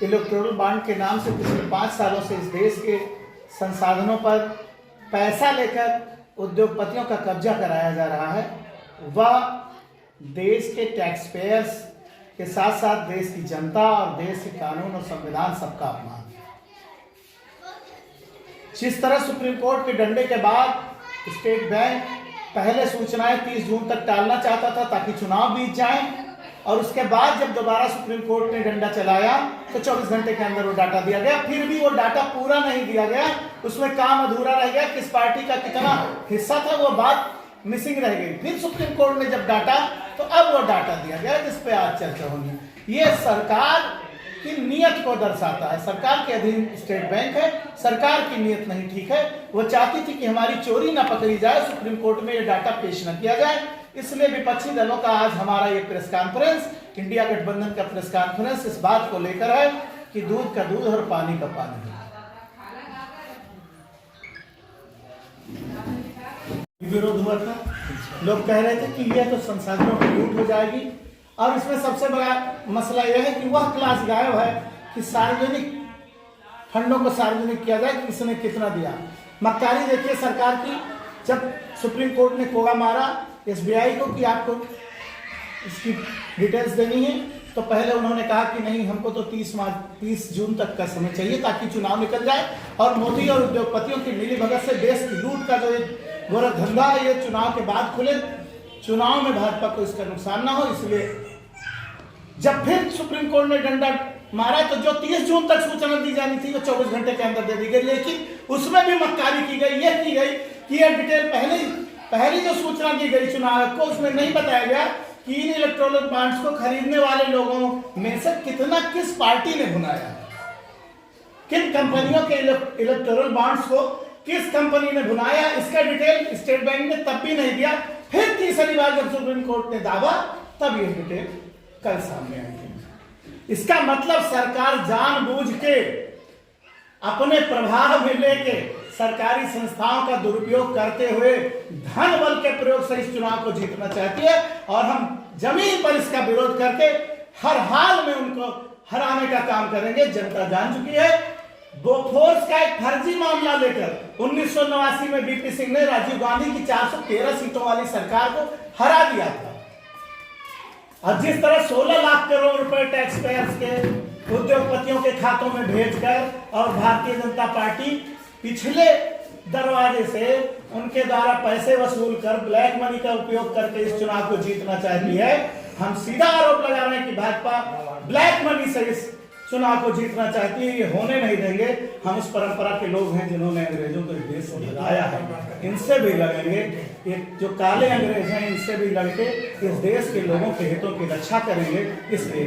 Electoral bond के नाम से पिछले 5 सालों से इस देश के संसाधनों पर पैसा लेकर उद्योगपतियों का कब्जा कराया जा रहा है, वह देश के टैक्स पेयर्स के साथ साथ देश की जनता और देश के कानून और संविधान सबका अपमान है। जिस तरह सुप्रीम कोर्ट के डंडे के बाद स्टेट बैंक पहले सूचनाएं 30 जून तक टालना चाहता था ताकि चुनाव बीत जाए, और उसके बाद जब दोबारा सुप्रीम कोर्ट ने डंडा चलाया तो 24 घंटे के अंदर वो डाटा दिया गया। फिर भी वो डाटा पूरा नहीं दिया गया, उसमें काम अधूरा रह गया, किस पार्टी का कितना हिस्सा था वो बात मिसिंग रह गई। फिर सुप्रीम कोर्ट ने जब डाटा तो अब वो डाटा दिया गया जिस पे आज चर्चा होगी। ये सरकार की नीयत को दर्शाता है। सरकार के अधीन स्टेट बैंक है, सरकार की नीयत नहीं ठीक है। वो चाहती थी कि हमारी चोरी ना पकड़ी जाए, सुप्रीम कोर्ट में ये डाटा पेश न किया जाए। इसलिए विपक्षी दलों का आज हमारा ये प्रेस कॉन्फ्रेंस, इंडिया गठबंधन का प्रेस कॉन्फ्रेंस इस बात को लेकर है कि दूध का दूध और पानी का पानी है। विरोध हुआ था, लोग कह रहे थे कि यह तो संसाधनों की लूट हो जाएगी, और इसमें सबसे बड़ा मसला यह है कि वह क्लास गायब है कि सार्वजनिक फंडों को सार्वजनिक किया जाए कि किसने कितना दिया। मक्कारी देखिए सरकार की, जब सुप्रीम कोर्ट ने कोड़ा मारा एसबीआई को कि आपको इसकी डिटेल्स देनी है, तो पहले उन्होंने कहा कि नहीं, हमको तो 30 जून तक का समय चाहिए ताकि चुनाव निकल जाए और मोदी और उद्योगपतियों की मिलीभगत से देश की लूट का जो गोरख धंधा है ये चुनाव के बाद खुले, चुनाव में भाजपा को इसका नुकसान ना हो। इसलिए जब फिर सुप्रीम कोर्ट ने डंडा मारा तो जो 30 जून तक सूचना दी जानी थी वो 24 घंटे के अंदर दे दी गई, लेकिन उसमें भी मक्कारी की गई। यह की गई कि यह डिटेल पहली जो सूचना दी गई चुनाव को, उसमें नहीं बताया गया कि इन इलेक्टोरल बॉन्ड्स को खरीदने वाले लोगों में से कितना किस पार्टी ने भुनाया, किन कंपनियों के इलेक्टोरल बॉन्ड्स को किस कंपनी ने भुनाया, इसका डिटेल स्टेट बैंक ने तब भी नहीं दिया। फिर तीसरी बार जब सुप्रीम कोर्ट ने दावा, तब यह डिटेल कल सामने आई। इसका मतलब सरकार जानबूझ के अपने प्रभाव में लेके सरकारी संस्थाओं का दुरुपयोग करते हुए धन बल के प्रयोग से इस चुनाव को जीतना चाहती है, और हम जमीन पर इसका विरोध करके हर हाल में उनको हराने का काम करेंगे। जनता जान चुकी है। बोफोर्स का एक फर्जी मामला लेकर 1989 में बीपी सिंह ने राजीव गांधी की 413 सीटों वाली सरकार को हरा दिया था, और जिस तरह 16 लाख करोड़ रुपए टैक्स पेयर्स के उद्योगपतियों के खातों में भेजकर और भारतीय जनता पार्टी पिछले दरवाजे से उनके द्वारा पैसे वसूल कर ब्लैक मनी का उपयोग करके इस चुनाव को जीतना चाहती है, हम सीधा आरोप लगा रहे हैं कि भाजपा ब्लैक मनी से इस चुनाव को जीतना चाहती है। ये होने नहीं देंगे। हम उस परंपरा के लोग हैं जिन्होंने अंग्रेजों को इस देश से भगाया है, इनसे भी लड़ेंगे। ये जो काले अंग्रेज हैं इनसे भी लड़के इस देश के लोगों के हितों की रक्षा करेंगे। इसलिए